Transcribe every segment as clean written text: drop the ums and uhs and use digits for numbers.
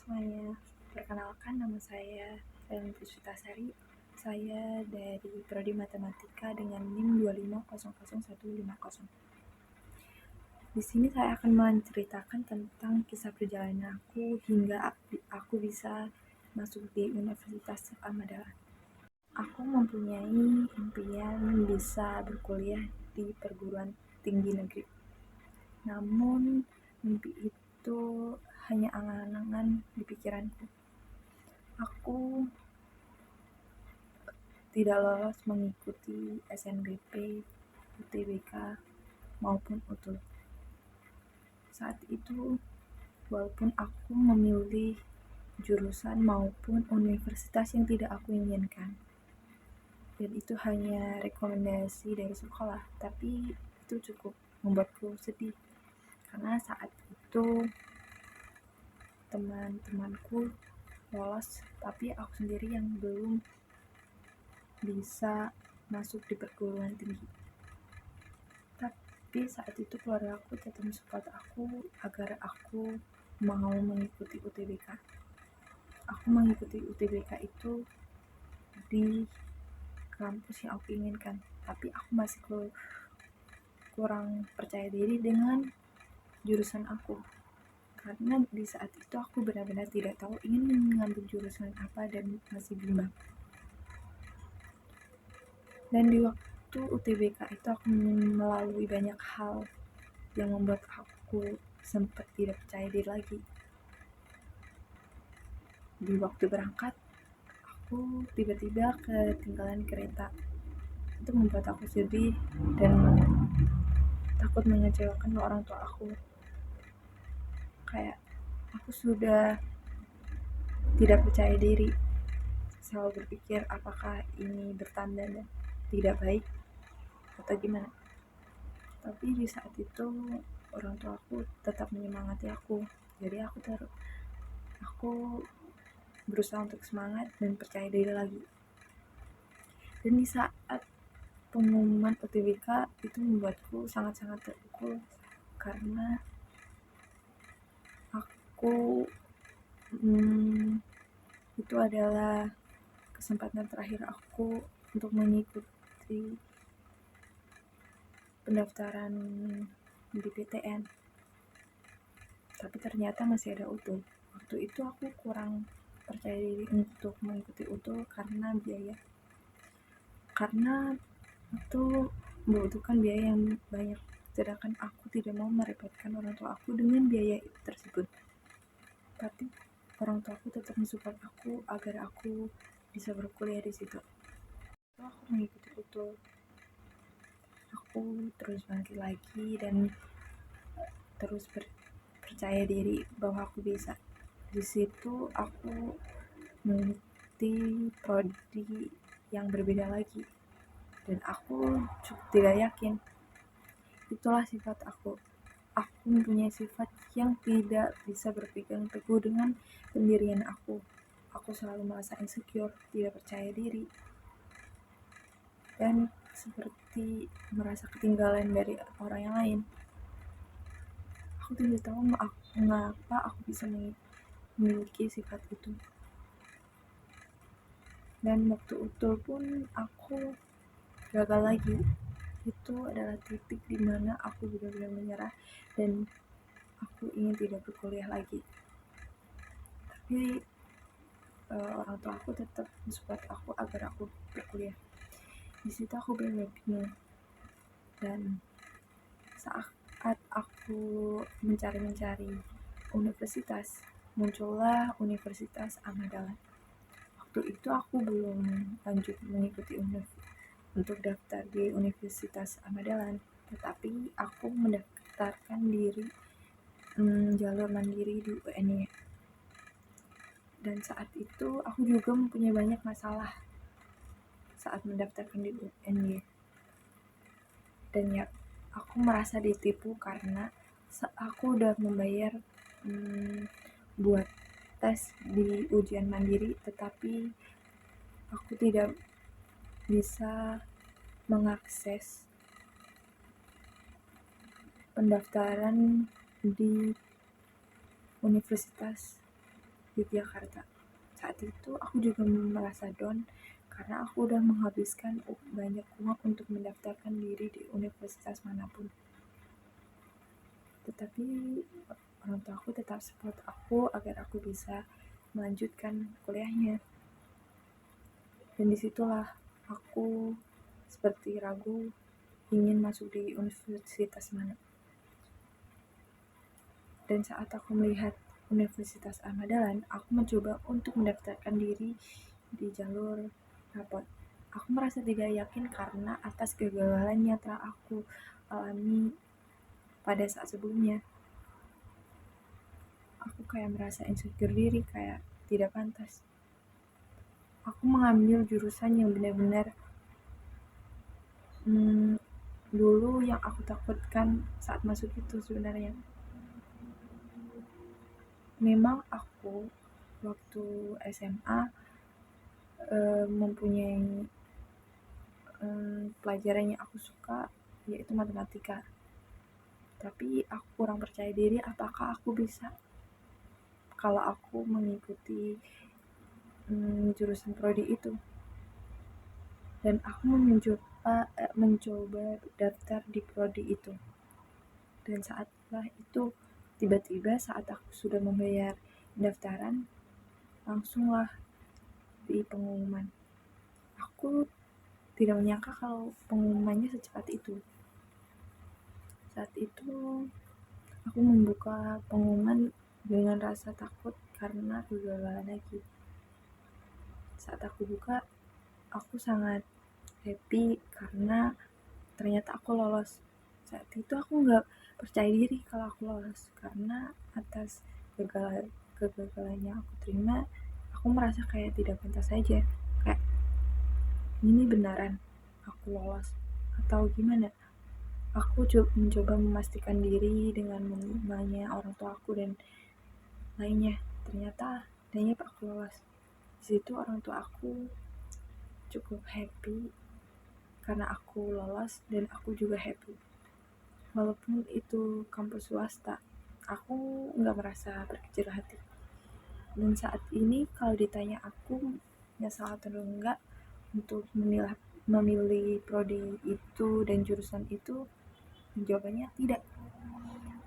semuanya, perkenalkan nama saya Ellen Puspitasari. Saya dari Prodi Matematika dengan NIM 2500150. Di sini saya akan menceritakan tentang kisah perjalanan aku hingga aku bisa masuk di Universitas Ahmad Dahlan. Aku mempunyai impian bisa berkuliah di perguruan tinggi negeri. Namun mimpi itu hanya angan-angan di pikiranku. Aku tidak lolos mengikuti SNBP, UTBK, maupun UTUL. Saat itu, walaupun aku memilih jurusan maupun universitas yang tidak aku inginkan, dan itu hanya rekomendasi dari sekolah, tapi itu cukup membuatku sedih karena saat itu teman-temanku lolos, tapi aku sendiri yang belum bisa masuk di perguruan tinggi. Tapi saat itu keluarga aku tetap mensupport aku agar aku mau mengikuti UTBK. Aku mengikuti UTBK itu di kampus yang aku inginkan, tapi aku masih kurang percaya diri dengan jurusan aku. Karena di saat itu aku benar-benar tidak tahu ingin mengambil jurusan apa dan masih bimbang. Dan di waktu UTBK itu aku melalui banyak hal yang membuat aku sempat tidak percaya diri lagi. Di waktu berangkat, aku tiba-tiba ketinggalan kereta. Itu membuat aku sedih dan takut mengecewakan orang tua aku. Kayak aku sudah tidak percaya diri, selalu berpikir apakah ini bertanda tidak baik atau gimana. Tapi di saat itu orang tua aku tetap menyemangati aku, jadi aku berusaha untuk semangat dan percaya diri lagi. Dan di saat pengumuman UTBK itu membuatku sangat-sangat terpukul karena aku itu adalah kesempatan terakhir aku untuk mengikuti pendaftaran di PTN. Tapi ternyata masih ada UTUL. Waktu itu aku kurang percaya diri untuk mengikuti UTUL karena biaya. Karena itu membutuhkan biaya yang banyak, sedangkan aku tidak mau merepotkan orang tua aku dengan biaya tersebut. Tapi orang tua aku tetap mensupport aku agar aku bisa berkuliah di situ. Aku mengikuti UTUL. Aku terus bangkit lagi dan terus percaya diri bahwa aku bisa. Di situ aku mengikuti prodi yang berbeda lagi dan aku cukup tidak yakin. Itulah sifat aku mempunyai sifat yang tidak bisa berpegang teguh dengan pendirian aku selalu merasa insecure, tidak percaya diri, dan seperti merasa ketinggalan dari orang yang lain. Aku tidak tahu mengapa aku bisa memiliki sifat itu. Dan waktu UTUL pun aku gagal lagi. Itu adalah titik dimana aku benar-benar menyerah dan aku ingin tidak berkuliah lagi. Tapi orang tua aku tetap mensupport aku agar aku berkuliah. Di situ aku benar-benar bingung. Dan saat aku mencari universitas, muncullah Universitas Ahmad Dahlan. Waktu itu aku belum lanjut mengikuti untuk daftar di Universitas Ahmad Dahlan, tetapi aku mendaftarkan diri jalur mandiri di UNY. Dan saat itu aku juga mempunyai banyak masalah saat mendaftarkan di UNY. Dan ya, aku merasa ditipu karena aku udah membayar buat tes di ujian mandiri, tetapi aku tidak bisa mengakses pendaftaran di universitas Yogyakarta. Saat itu aku juga merasa down karena aku udah menghabiskan banyak uang untuk mendaftarkan diri di universitas manapun. Tetapi orang tua aku tetap support aku agar aku bisa melanjutkan kuliahnya. Dan disitulah aku seperti ragu ingin masuk di universitas mana. Dan saat aku melihat Universitas Ahmad Dahlan, aku mencoba untuk mendaftarkan diri di jalur rapot. Aku merasa tidak yakin karena atas kegagalan yang telah aku alami pada saat sebelumnya. Aku kayak merasa insecure diri, kayak tidak pantas. Aku mengambil jurusan yang benar-benar dulu yang aku takutkan saat masuk itu sebenarnya. Memang aku waktu SMA mempunyai pelajaran yang aku suka, yaitu matematika. Tapi aku kurang percaya diri apakah aku bisa kalau aku mengikuti jurusan prodi itu. Dan aku mencoba daftar di prodi itu. Dan saatlah itu tiba-tiba saat aku sudah membayar pendaftaran, langsunglah di pengumuman. Aku tidak menyangka kalau pengumumannya secepat itu. Saat itu aku membuka pengumuman dengan rasa takut karena kegagalan lagi. Saat aku buka, aku sangat happy karena ternyata aku lolos. Saat itu aku nggak percaya diri kalau aku lolos karena atas kegagalan yang aku terima, aku merasa kayak tidak pantas saja. Kayak ini beneran aku lolos atau gimana? Aku mencoba memastikan diri dengan menanya orang tua aku dan lainnya. Ternyata aku lolos. Di situ orang tua aku cukup happy karena aku lolos dan aku juga happy. Walaupun itu kampus swasta, aku nggak merasa berkecil hati. Dan saat ini kalau ditanya aku nyesal atau enggak untuk memilih prodi itu dan jurusan itu, jawabannya tidak.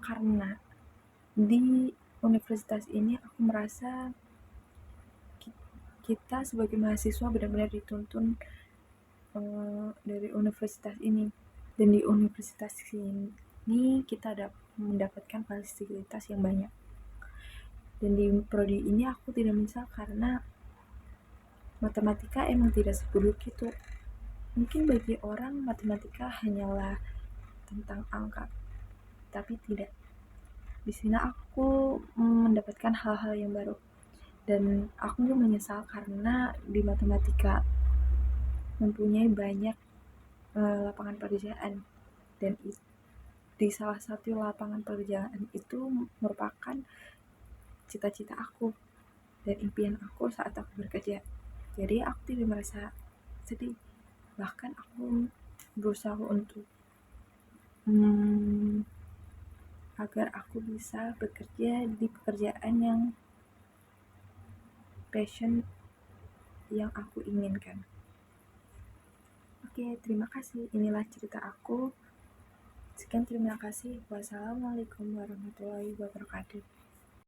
Karena di universitas ini aku merasa kita sebagai mahasiswa benar-benar dituntun dari universitas ini. Dan di universitas ini kita mendapatkan fasilitas yang banyak. Dan di prodi ini aku tidak menyesal karena matematika emang tidak seburuk itu. Mungkin bagi orang matematika hanyalah tentang angka, tapi tidak. Di sini aku mendapatkan hal-hal yang baru. Dan aku juga menyesal karena di matematika mempunyai banyak lapangan pekerjaan. Dan di salah satu lapangan pekerjaan itu merupakan cita-cita aku dan impian aku saat aku bekerja. Jadi aku tidak merasa sedih. Bahkan aku berusaha untuk agar aku bisa bekerja di pekerjaan yang passion yang aku inginkan. Oke, terima kasih. Inilah cerita aku. Sekian, terima kasih. Wassalamualaikum warahmatullahi wabarakatuh.